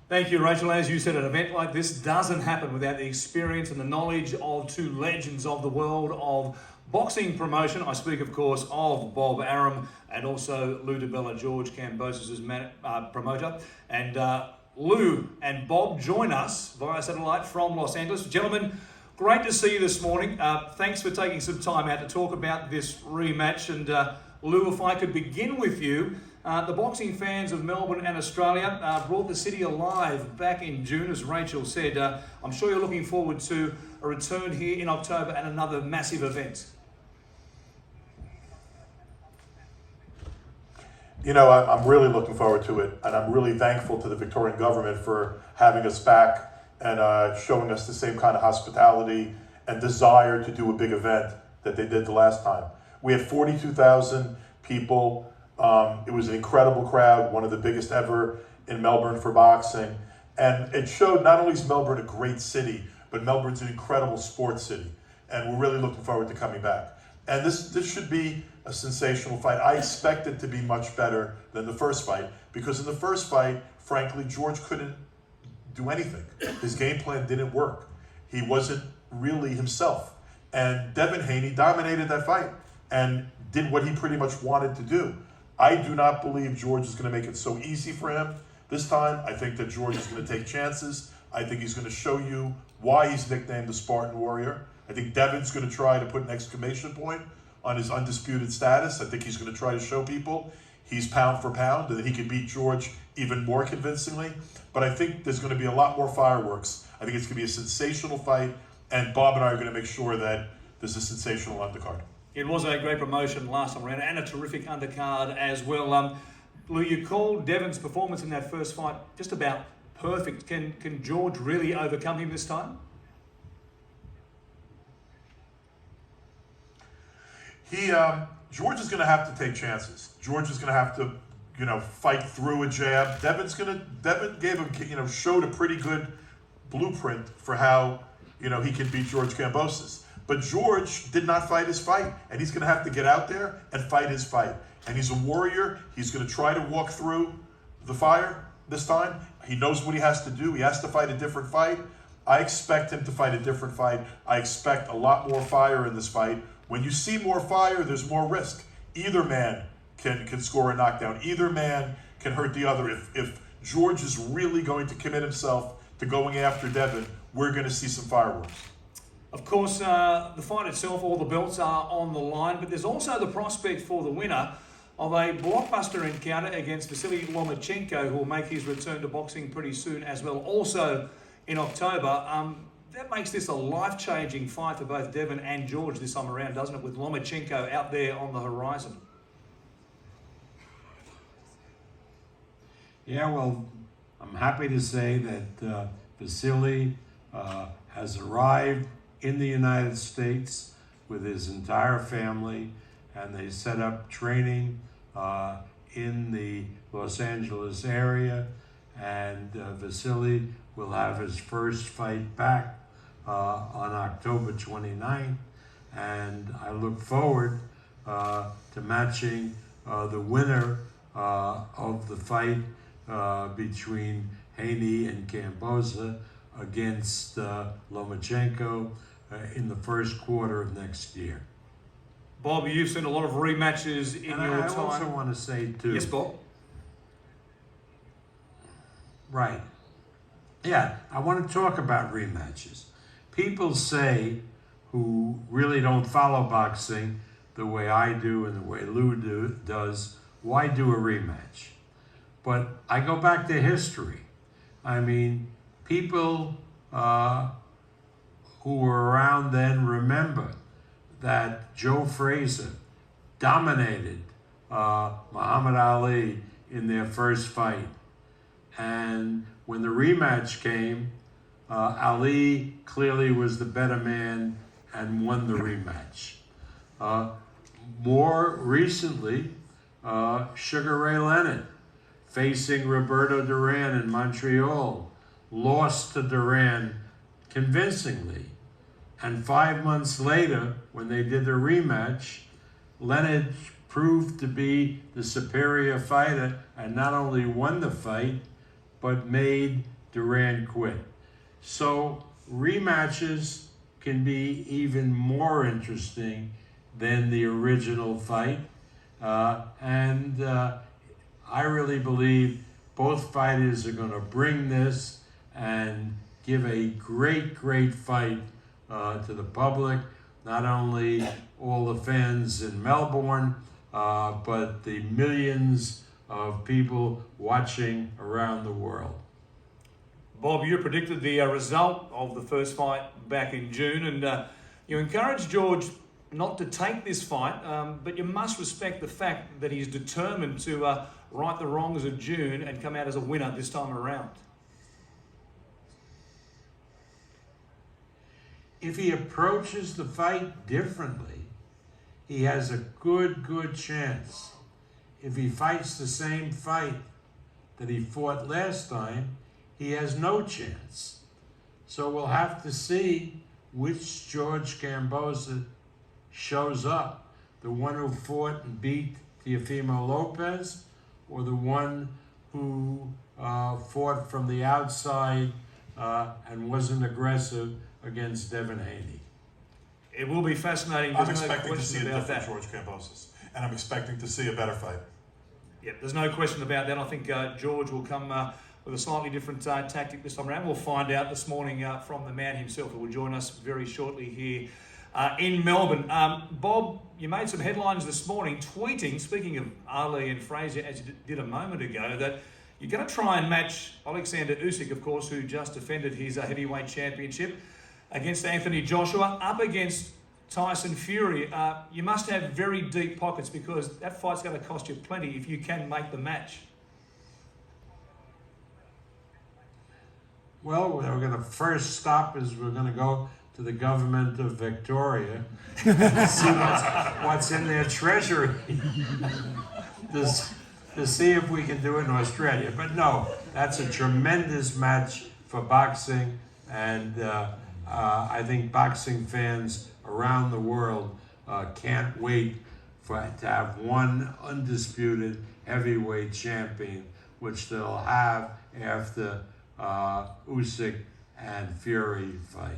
Thank you, Rachel. As you said, an event like this doesn't happen without the experience and the knowledge of two legends of the world of boxing promotion. I speak, of course, of Bob Arum and also Lou DiBella, George Kambosos' promoter. And Lou and Bob join us via satellite from Los Angeles. Gentlemen, great to see you this morning. Thanks for taking some time out to talk about this rematch. And Lou, if I could begin with you. The boxing fans of Melbourne and Australia brought the city alive back in June, as Rachel said. I'm sure you're looking forward to a return here in October and another massive event. You know, I'm really looking forward to it, and I'm really thankful to the Victorian government for having us back and showing us the same kind of hospitality and desire to do a big event that they did the last time. We had 42,000 people. It was an incredible crowd, one of the biggest ever in Melbourne for boxing. And it showed not only is Melbourne a great city, but Melbourne's an incredible sports city. And we're really looking forward to coming back. And this should be a sensational fight. I expect it to be much better than the first fight, because in the first fight, frankly, George couldn't do anything. His game plan didn't work. He wasn't really himself. And Devin Haney dominated that fight and did what he pretty much wanted to do. I do not believe George is going to make it so easy for him this time. I think that George is going to take chances. I think he's going to show you why he's nicknamed the Spartan Warrior. I think Devin's going to try to put an exclamation point on his undisputed status. I think he's going to try to show people he's pound for pound, that he can beat George even more convincingly. But I think there's going to be a lot more fireworks. I think it's going to be a sensational fight, and Bob and I are going to make sure that there's a sensational undercard. It was a great promotion last time around and a terrific undercard as well. Lou, you called Devin's performance in that first fight just about perfect. Can George really overcome him this time? George is going to have to take chances. George is going to have to, fight through a jab. Devin gave him, showed a pretty good blueprint for how, he can beat George Kambosos. But George did not fight his fight, and he's going to have to get out there and fight his fight. And he's a warrior. He's going to try to walk through the fire this time. He knows what he has to do. He has to fight a different fight. I expect him to fight a different fight. I expect a lot more fire in this fight. When you see more fire, there's more risk. Either man can score a knockdown. Either man can hurt the other. If George is really going to commit himself to going after Devin, we're going to see some fireworks. Of course, the fight itself, all the belts are on the line, but there's also the prospect for the winner of a blockbuster encounter against Vasily Lomachenko, who will make his return to boxing pretty soon as well, also in October. That makes this a life-changing fight for both Devin and George this time around, doesn't it, with Lomachenko out there on the horizon? Yeah, well, I'm happy to say that Vasily has arrived in the United States with his entire family, and they set up training in the Los Angeles area, and Vasily will have his first fight back on October 29th, and I look forward to matching the winner of the fight between Haney and Kambosos against Lomachenko in the first quarter of next year. Bob, you've seen a lot of rematches in your time. I also want to say too. Yes, Bob. Right. Yeah, I want to talk about rematches. People say, who really don't follow boxing the way I do and the way Lou does, why do a rematch? But I go back to history. I mean, people who were around then remember that Joe Frazier dominated Muhammad Ali in their first fight. And when the rematch came, Ali clearly was the better man and won the rematch. More recently, Sugar Ray Leonard, facing Roberto Duran in Montreal, lost to Duran convincingly. And 5 months later, when they did the rematch, Leonard proved to be the superior fighter and not only won the fight, but made Duran quit. So rematches can be even more interesting than the original fight. I really believe both fighters are going to bring this and give a great fight to the public, not only all the fans in Melbourne, but the millions of people watching around the world. Bob, you predicted the result of the first fight back in June, and you encouraged George not to take this fight, but you must respect the fact that he's determined to right the wrongs of June and come out as a winner this time around. If he approaches the fight differently, he has a good chance. If he fights the same fight that he fought last time, he has no chance. So we'll have to see which George Kambosos shows up. The one who fought and beat Teofimo Lopez, or the one who fought from the outside and wasn't aggressive against Devin Haney. It will be fascinating. I'm There's no expecting to see question a about different that. George Kambosos, and I'm expecting to see a better fight. Yeah, there's no question about that. I think George will come with a slightly different tactic this time around. We'll find out this morning from the man himself, who will join us very shortly here in Melbourne. Bob, you made some headlines this morning tweeting, speaking of Ali and Frazier, as you did a moment ago, that you're going to try and match Alexander Usyk, of course, who just defended his heavyweight championship, against Anthony Joshua, up against Tyson Fury. You must have very deep pockets, because that fight's going to cost you plenty if you can make the match. Well, we're going to first stop is we're going to go to the government of Victoria and see what's in their treasury to see if we can do it in Australia. But no, that's a tremendous match for boxing, and I think boxing fans around the world can't wait to have one undisputed heavyweight champion, which they'll have after Usyk and Fury fight.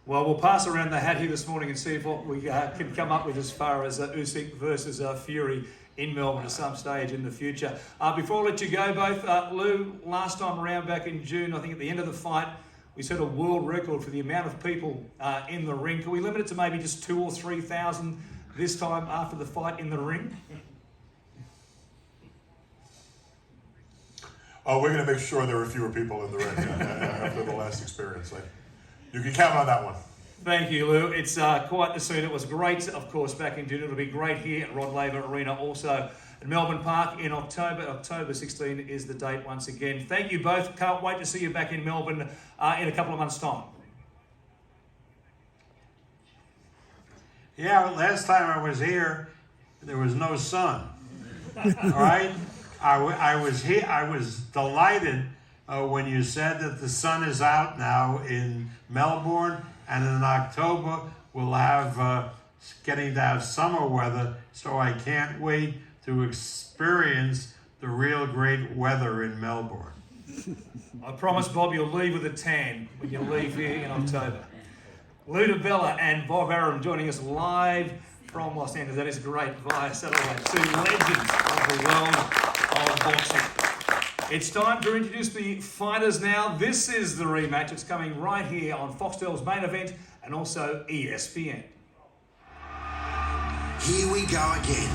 Well, we'll pass around the hat here this morning and see if what we can come up with as far as Usyk versus Fury in Melbourne at some stage in the future. Before I let you go both, Lou, last time around back in June, I think at the end of the fight, we set a world record for the amount of people in the ring. Can we limit it to maybe just 2,000 or 3,000 this time after the fight in the ring? Oh, we're going to make sure there are fewer people in the ring after the last experience. You can count on that one. Thank you, Lou. It's quite the scene. It was great, of course, back in June. It'll be great here at Rod Laver Arena, also at Melbourne Park in October. October 16 is the date once again. Thank you both. Can't wait to see you back in Melbourne in a couple of months' time. Yeah, last time I was here, there was no sun. All right? I was here. I was delighted when you said that the sun is out now in Melbourne, and in October we'll have getting to have summer weather. So I can't wait to experience the real great weather in Melbourne. I promise, Bob, you'll leave with a tan when you leave here in October. Lou DiBella and Bob Arum joining us live from Los Angeles. That is great via satellite. Two legends of the world of boxing. It's time to introduce the fighters now. This is the rematch. It's coming right here on Foxtel's main event and also ESPN. Here we go again.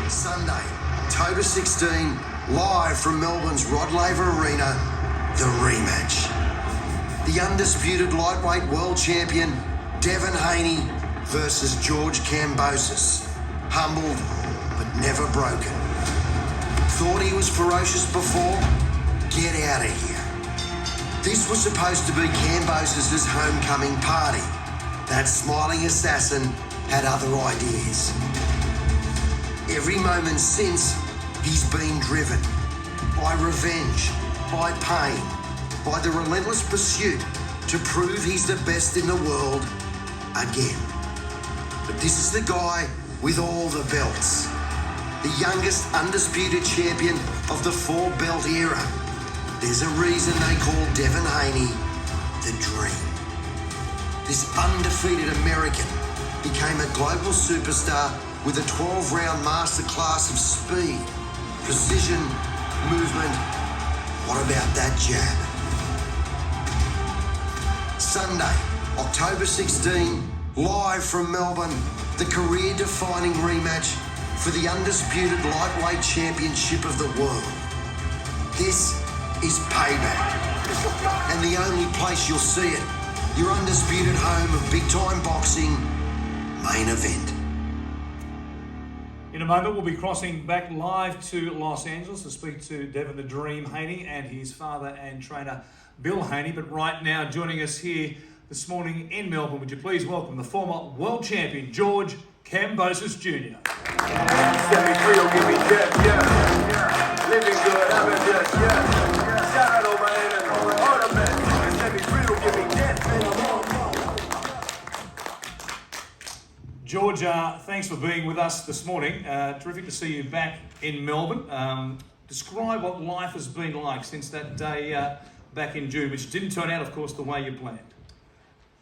Sunday, October 16, live from Melbourne's Rod Laver Arena, the rematch. The Undisputed Lightweight World Champion, Devin Haney versus George Kambosos. Humbled, but never broken. Thought he was ferocious before? Get out of here. This was supposed to be Kambosos' homecoming party. That smiling assassin had other ideas. Every moment since, he's been driven by revenge, by pain, by the relentless pursuit to prove he's the best in the world again. But this is the guy with all the belts. The youngest undisputed champion of the four-belt era. There's a reason they call Devin Haney the Dream. This undefeated American became a global superstar with a 12-round masterclass of speed, precision, movement. What about that jab? Sunday, October 16, live from Melbourne, the career-defining rematch for the Undisputed Lightweight Championship of the world. This is payback, and the only place you'll see it, your undisputed home of big-time boxing main event. In a moment, we'll be crossing back live to Los Angeles to speak to Devin the Dream Haney and his father and trainer, Bill Haney. But right now, joining us here this morning in Melbourne, would you please welcome the former world champion, George Kambosos Jr. Set me free, don't give me death, yeah. Living good, having death, yeah. Shout out over and ornament. Set me free, don't give me death. George, thanks for being with us this morning. Terrific to see you back in Melbourne. Describe what life has been like since that day back in June, which didn't turn out, of course, the way you planned.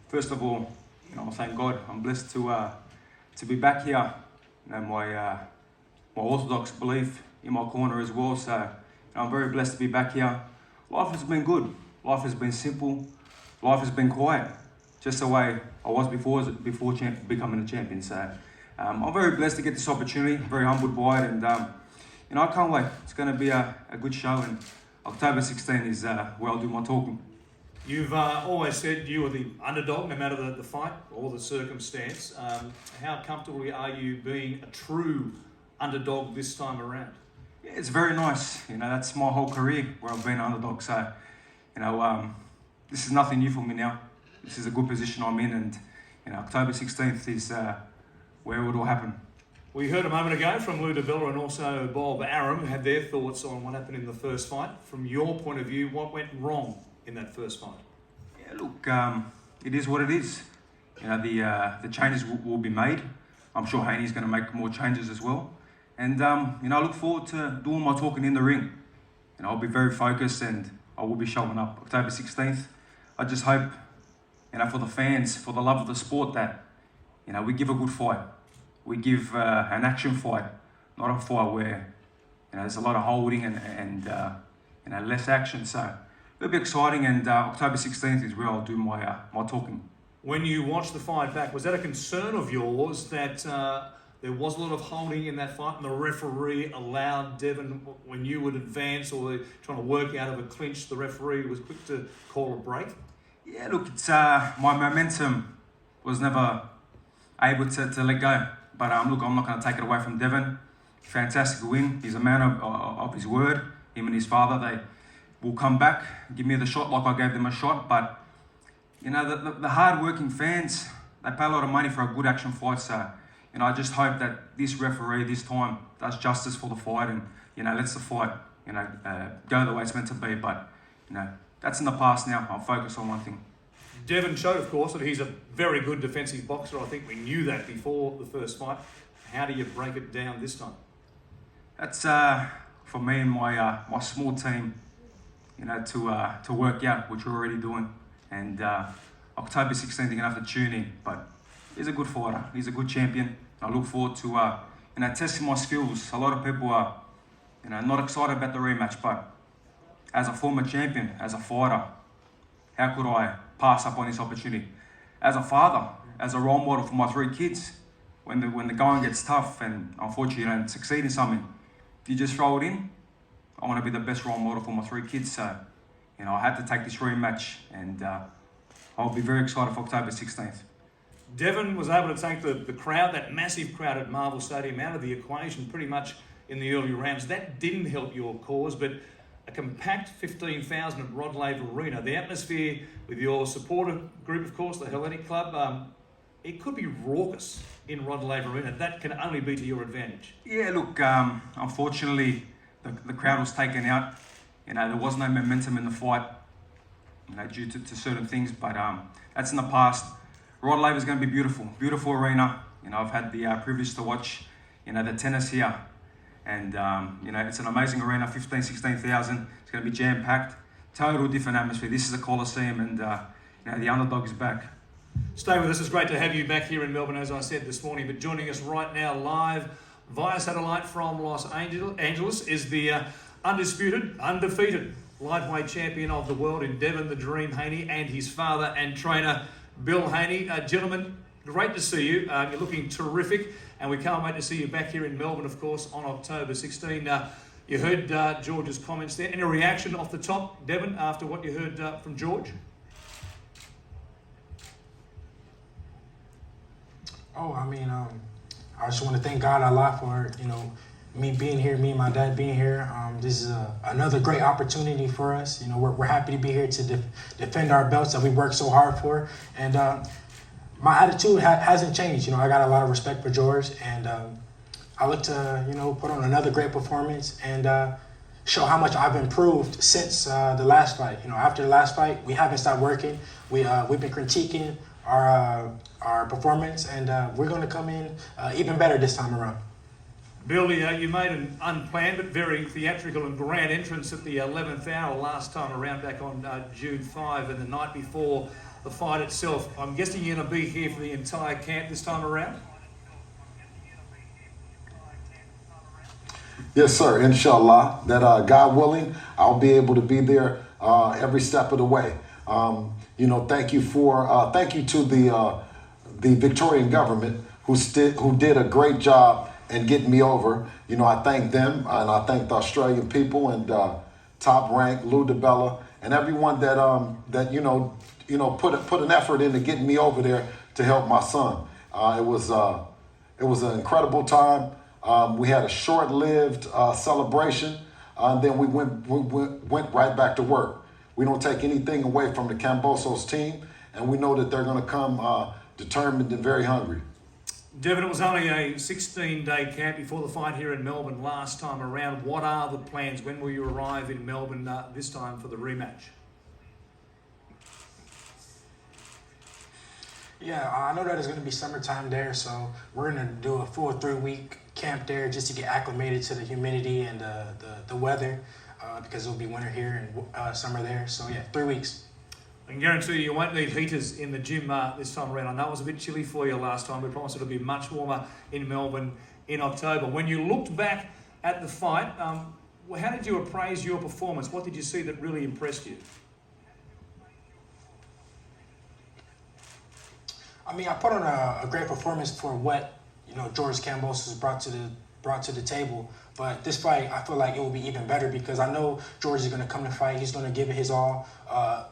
First of all, thank God. I'm blessed to be back here. My Orthodox belief in my corner as well. So I'm very blessed to be back here. Life has been good. Life has been simple. Life has been quiet, just the way I was before becoming a champion. So I'm very blessed to get this opportunity. Very humbled by it, and I can't wait. It's going to be a good show, and October 16 is where I'll do my talking. You've always said you were the underdog, no matter the fight or the circumstance. How comfortable are you being a true underdog this time around? Yeah, it's very nice. That's my whole career where I've been an underdog. So, this is nothing new for me now. This is a good position I'm in, and October 16th is where it will happen. We heard a moment ago from Lou DeVilla and also Bob Arum, who had their thoughts on what happened in the first fight. From your point of view, what went wrong in that first fight? Yeah, look, it is what it is. The changes will be made. I'm sure Haney's going to make more changes as well. And, I look forward to doing my talking in the ring. I'll be very focused, and I will be showing up October 16th. I just hope, for the fans, for the love of the sport, that, we give a good fight. We give an action fight, not a fight where, there's a lot of holding and less action. So it'll be exciting, and October 16th is where I'll do my talking. When you watched the fight back, was that a concern of yours that there was a lot of holding in that fight and the referee allowed Devin, when you would advance or trying to work out of a clinch, the referee was quick to call a break? Yeah, look, it's my momentum was never able to let go. But look, I'm not going to take it away from Devin. Fantastic win. He's a man of his word. Him and his father, they will come back, give me the shot like I gave them a shot. But, the hard-working fans, they pay a lot of money for a good action fight. So, I just hope that this referee this time does justice for the fight and, lets the fight, go the way it's meant to be. But, that's in the past now. I'll focus on one thing. Devin showed, of course, that he's a very good defensive boxer. I think we knew that before the first fight. How do you break it down this time? That's for me and my small team, to work out, which we're already doing. And October 16th, you're gonna have to tune in. But he's a good fighter. He's a good champion. I look forward to testing my skills. A lot of people are, not excited about the rematch. But as a former champion, as a fighter, how could I pass up on this opportunity? As a father, as a role model for my 3 kids, when the going gets tough and unfortunately you don't succeed in something, if you just throw it in, I want to be the best role model for my 3 kids. So, I had to take this rematch, and I'll be very excited for October 16th. Devin was able to take the crowd, that massive crowd at Marvel Stadium, out of the equation pretty much in the early rounds. That didn't help your cause, but a compact 15,000 at Rod Laver Arena, the atmosphere with your supporter group, of course, the Hellenic Club, it could be raucous in Rod Laver Arena. That can only be to your advantage. Yeah, look, unfortunately, the crowd was taken out. There was no momentum in the fight, due to certain things, but that's in the past. Rod Laver is going to be beautiful, beautiful arena. I've had the privilege to watch, the tennis here. And, it's an amazing arena, 16,000. It's going to be jam-packed. total different atmosphere. This is a Coliseum, and you know, the underdog is back. Stay with us. It's great to have you back here in Melbourne, as I said this morning. But joining us right now live via satellite from Los Angeles is the undisputed, undefeated lightweight champion of the world in Devin the Dream Haney and his father and trainer, Bill Haney. Gentlemen, great to see you. You're looking terrific, and we can't wait to see you back here in Melbourne, of course, on October 16. You heard George's comments there. Any reaction off the top, Devin, after what you heard from George? Oh, I mean, I just want to thank God a lot for, you know, me being here, me and my dad being here. This is another great opportunity for us. You know, we're happy to be here to defend our belts that we worked so hard for. And my attitude hasn't changed. You know, I got a lot of respect for George, and I look to, you know, put on another great performance and show how much I've improved since the last fight. You know, after the last fight, we haven't stopped working. We've been critiquing our performance, and we're going to come in even better this time around. Bill, you made an unplanned but very theatrical and grand entrance at the 11th hour last time around back on June 5 and the night before the fight itself. I'm guessing you're going to be here for the entire camp this time around? Yes, sir. Inshallah, that God willing, I'll be able to be there every step of the way. You know, thank you to the Victorian government who did a great job in getting me over. You know, I thank them, and I thank the Australian people and Top Rank, Lou DiBella, and everyone that you know put an effort into getting me over there to help my son. It was an incredible time. We had a short-lived celebration, and then we went right back to work. We don't take anything away from the Kambosos team, and we know that they're going to come determined and very hungry. Devin, it was only a 16-day camp before the fight here in Melbourne last time around. What are the plans? When will you arrive in Melbourne this time for the rematch? Yeah, I know that it's going to be summertime there, so we're going to do a full 3-week camp there just to get acclimated to the humidity and the weather because it'll be winter here and summer there. So yeah, 3 weeks. I can guarantee you won't need heaters in the gym this time around. I know it was a bit chilly for you last time. We promised it'll be much warmer in Melbourne in October. When you looked back at the fight, how did you appraise your performance? What did you see that really impressed you? I mean, I put on a great performance for what, you know, George Kambosos brought to the table. But this fight, I feel like it will be even better because I know George is going to come to fight. He's going to give it his all,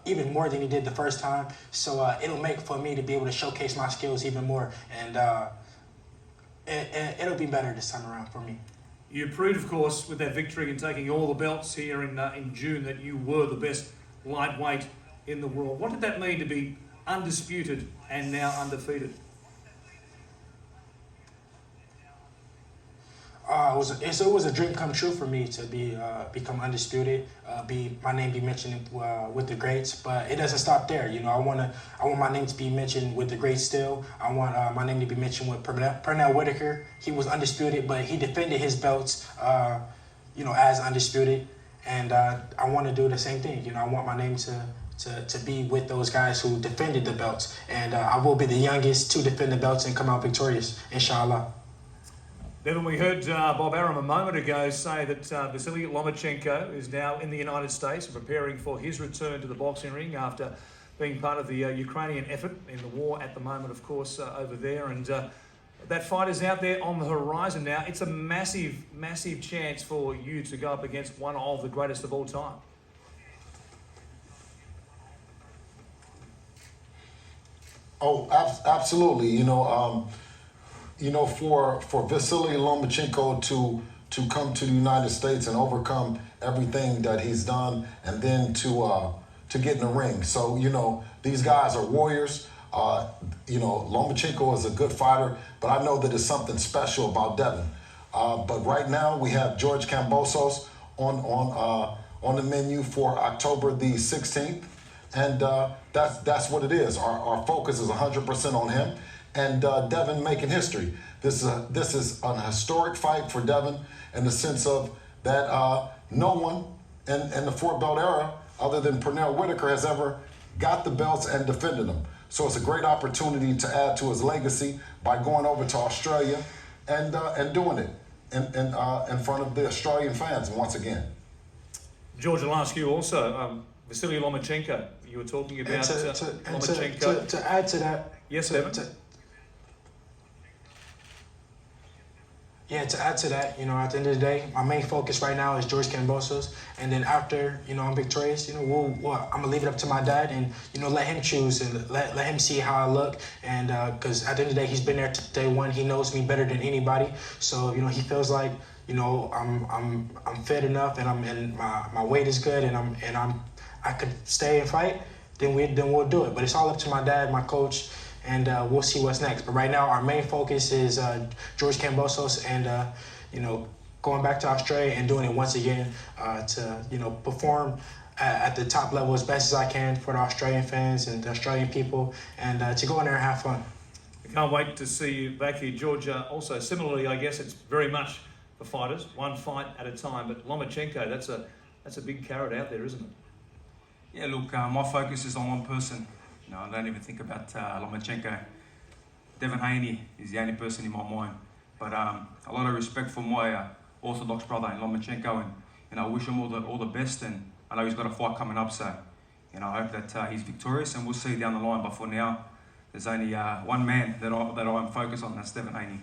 even more than he did the first time. So it'll make for me to be able to showcase my skills even more. And it'll be better this time around for me. You proved, of course, with that victory and taking all the belts here in June that you were the best lightweight in the world. What did that mean to be undisputed and now undefeated? It was a dream come true for me to become undisputed, my name be mentioned with the greats. But it doesn't stop there. You know, I want my name to be mentioned with the greats still. I want my name to be mentioned with Pernell Whitaker. He was undisputed, but he defended his belts, you know, as undisputed. And I want to do the same thing. You know, I want my name to be with those guys who defended the belts. And I will be the youngest to defend the belts and come out victorious, inshallah. Devin, we heard Bob Arum a moment ago say that Vasily Lomachenko is now in the United States and preparing for his return to the boxing ring after being part of the Ukrainian effort in the war at the moment, of course, over there. And that fight is out there on the horizon now. It's a massive, massive chance for you to go up against one of the greatest of all time. Oh, absolutely. You know, for Vasily Lomachenko to come to the United States and overcome everything that he's done, and then to get in the ring. So, you know, these guys are warriors. You know, Lomachenko is a good fighter, but I know that it's something special about Devin. But right now we have George Kambosos on the menu for October the 16th, and that's what it is. Our focus is 100% on him. And Devin making history. This is an historic fight for Devin in the sense of that no one in the 4-belt era, other than Pernell Whitaker, has ever got the belts and defended them. So it's a great opportunity to add to his legacy by going over to Australia and doing it in front of the Australian fans once again. George, I'll ask you also, Vasily Lomachenko, you were talking about Lomachenko. To add to that, Yes, Devin? To add to that, at the end of the day, my main focus right now is George Kambosos. And then after, I'm victorious, I'm going to leave it up to my dad and, let him choose and let him see how I look. And because at the end of the day, he's been there day one. He knows me better than anybody. So, he feels like, I'm fit enough and my weight is good and I could stay and fight, then we'll do it. But it's all up to my dad, my coach, and we'll see what's next. But right now, our main focus is George Kambosos and, going back to Australia and doing it once again to, perform at the top level as best as I can for the Australian fans and the Australian people and to go in there and have fun. I can't wait to see you back here, George. Also, similarly, I guess it's very much for fighters, one fight at a time. But Lomachenko, that's a big carrot out there, isn't it? Yeah, look, my focus is on one person. I don't even think about Lomachenko. Devin Haney is the only person in my mind. But a lot of respect for my Orthodox brother in Lomachenko, and I wish him all the best. And I know he's got a fight coming up, so I hope that he's victorious, and we'll see down the line. But for now, there's only one man that I'm focused on. That's Devin Haney.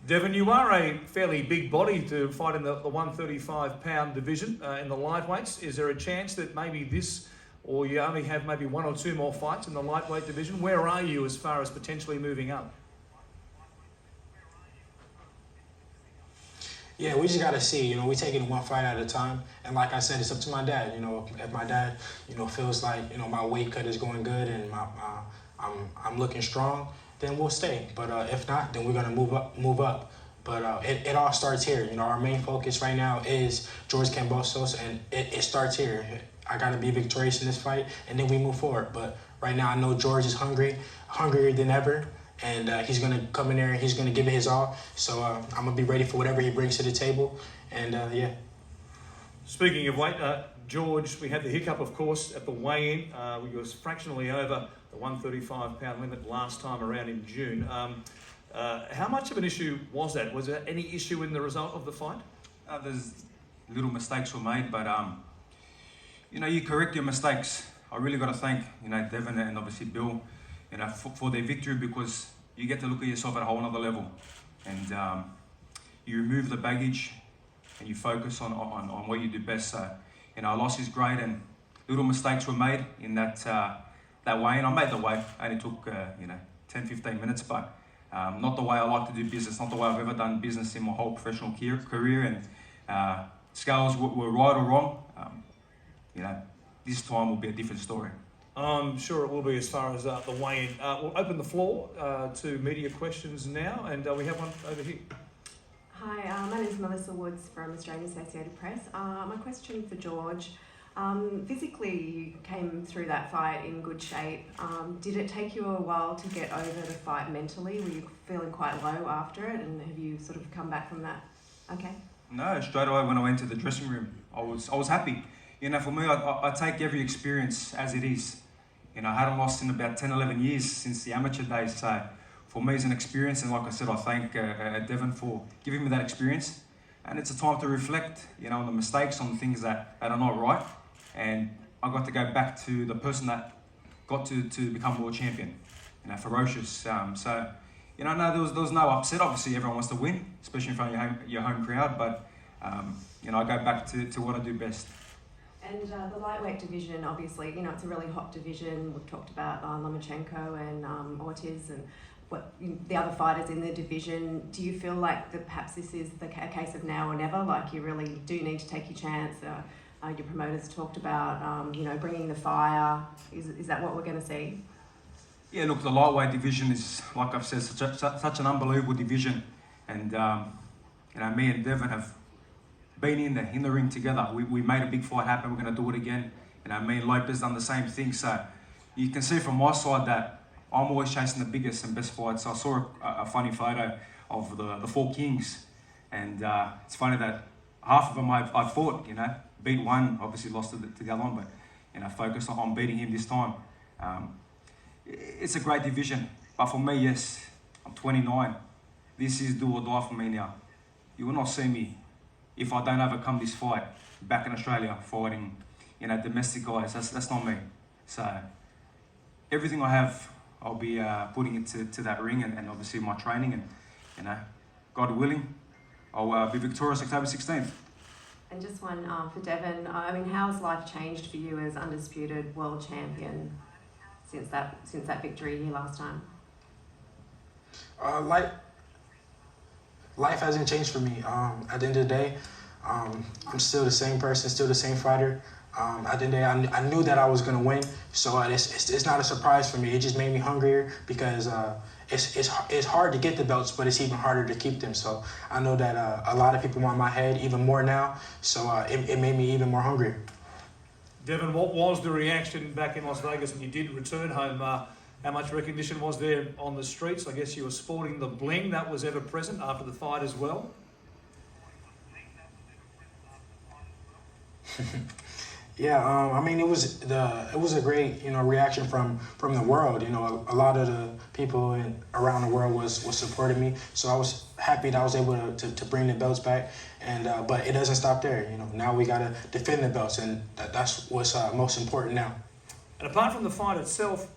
Devin, you are a fairly big body to fight in the 135-pound division in the lightweights. Is there a chance that maybe this, or you only have maybe one or two more fights in the lightweight division? Where are you as far as potentially moving up? Yeah, we just got to see. We take it one fight at a time. And like I said, it's up to my dad. If my dad, feels like, my weight cut is going good and I'm looking strong, then we'll stay. But if not, then we're going to move up. But it all starts here. Our main focus right now is George Kambosos, and it starts here. I got to be victorious in this fight, and then we move forward. But right now, I know George is hungrier than ever, and he's going to come in there and he's going to give it his all. So I'm going to be ready for whatever he brings to the table, and yeah. Speaking of weight, George, we had the hiccup, of course, at the weigh-in. We was fractionally over the 135-pound limit last time around in June. How much of an issue was that? Was there any issue in the result of the fight? There's little mistakes were made, but you correct your mistakes. I really got to thank Devin and obviously Bill, for their victory, because you get to look at yourself at a whole other level, and you remove the baggage and you focus on what you do best. So a loss is great, and little mistakes were made in that way, and I made the weight. Only took 10-15 minutes, but not the way I like to do business, not the way I've ever done business in my whole professional career. And scales were right or wrong. This time will be a different story. I'm sure it will be as far as the weigh-in. We'll open the floor to media questions now, and we have one over here. Hi, my name is Melissa Woods from Australian Associated Press. My question for George. Physically, you came through that fight in good shape. Did it take you a while to get over the fight mentally? Were you feeling quite low after it, and have you sort of come back from that? Okay. No, straight away when I went to the dressing room, I was happy. For me, I take every experience as it is. I hadn't lost in about 10, 11 years since the amateur days. So for me, it's an experience. And like I said, I thank Devin for giving me that experience. And it's a time to reflect, on the mistakes, on the things that are not right. And I got to go back to the person that got to become world champion, ferocious. So, no, there was no upset. Obviously, everyone wants to win, especially in front of your home crowd. But, I go back to what I do best. And the lightweight division, obviously, it's a really hot division. We've talked about Lomachenko and Ortiz and the other fighters in the division. Do you feel like perhaps this is a case of now or never? Like you really do need to take your chance? Your promoters talked about, bringing the fire. Is that what we're going to see? Yeah, look, the lightweight division is, like I've said, such an unbelievable division. And, me and Devin have been in the ring together. We made a big fight happen. We're going to do it again. Me and Lopez done the same thing. So you can see from my side that I'm always chasing the biggest and best fights. I saw a funny photo of the four kings. And it's funny that half of them I fought, beat one, obviously lost to the other one, but focused on beating him this time. It's a great division, but for me, yes, I'm 29. This is do or die for me now. You will not see me if I don't overcome this fight back in Australia fighting, domestic guys. That's not me. So everything I have, I'll be putting it to that ring and obviously my training, and God willing, I'll be victorious October 16th. And just one for Devin. I mean, how has life changed for you as Undisputed World Champion since that victory here last time? Life hasn't changed for me. At the end of the day, I'm still the same person, still the same fighter. At the end of the day, I knew that I was gonna win, so it's not a surprise for me. It just made me hungrier because it's hard to get the belts, but it's even harder to keep them. So I know that a lot of people want my head even more now, so it made me even more hungry. Devin, what was the reaction back in Las Vegas when you did return home? How much recognition was there on the streets? I guess you were sporting the bling that was ever present after the fight as well. Yeah, I mean, it was a great reaction from the world. A lot of the people around the world was supporting me, so I was happy that I was able to bring the belts back. And but it doesn't stop there. Now we gotta defend the belts, and that's what's most important now. And apart from the fight itself,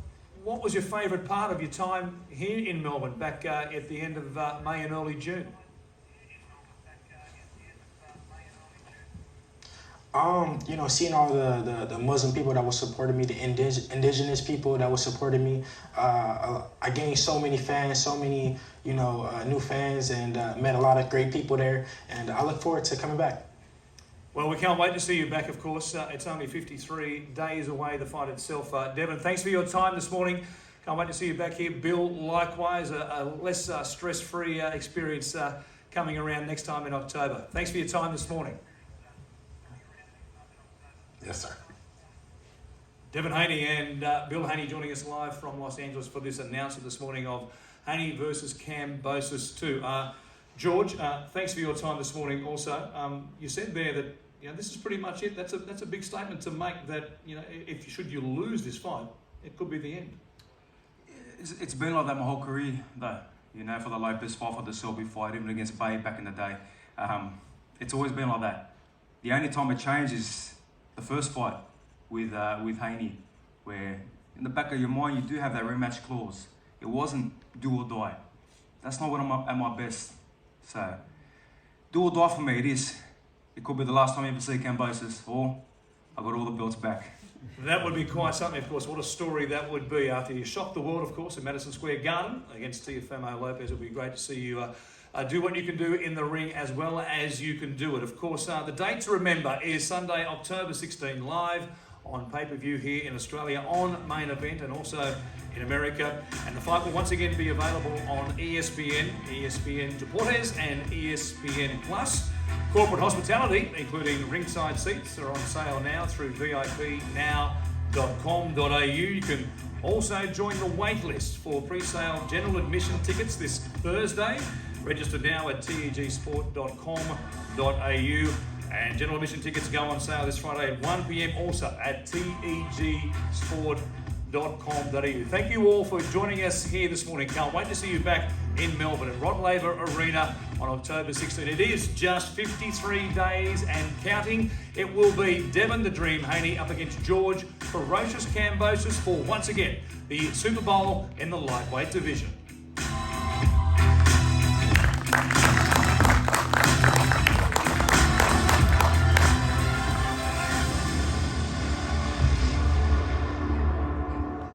what was your favourite part of your time here in Melbourne back at the end of May and early June? Seeing all the Muslim people that were supporting me, the indigenous people that were supporting me, I gained so many fans, so many new fans, and met a lot of great people there, and I look forward to coming back. Well, we can't wait to see you back, of course. It's only 53 days away, the fight itself. Devin, thanks for your time this morning. Can't wait to see you back here. Bill, likewise, a less stress-free experience coming around next time in October. Thanks for your time this morning. Yes, sir. Devin Haney and Bill Haney joining us live from Los Angeles for this announcement this morning of Haney versus Kambosos 2. George, thanks for your time this morning also. You said there that this is pretty much it. That's a big statement to make, that if should you lose this fight, it could be the end. It's been like that my whole career, though. For the Lopez fight, for the Selby fight, even against Bay back in the day. It's always been like that. The only time it changed is the first fight with Haney, where in the back of your mind you do have that rematch clause. It wasn't do or die. That's not when I'm at my best. So, do or die for me, it is. It could be the last time you ever see Kambosos, or I got all the belts back. That would be quite something, of course. What a story that would be after you shocked the world, of course, in Madison Square Garden against Teofimo Lopez. It would be great to see you do what you can do in the ring as well as you can do it. Of course, the date to remember is Sunday, October 16, live on pay-per-view here in Australia on Main Event, and also in America. And the fight will once again be available on ESPN, ESPN Deportes, and ESPN Plus. Corporate hospitality, including ringside seats, are on sale now through vipnow.com.au. You can also join the wait list for pre-sale general admission tickets this Thursday. Register now at tegsport.com.au. And general admission tickets go on sale this Friday at 1 p.m. also at tegsport.com.au. Thank you all for joining us here this morning. Can't wait to see you back in Melbourne at Rod Laver Arena on October 16. It is just 53 days and counting. It will be Devin the Dream Haney up against George Ferocious Kambosos for, once again, the Super Bowl in the lightweight division.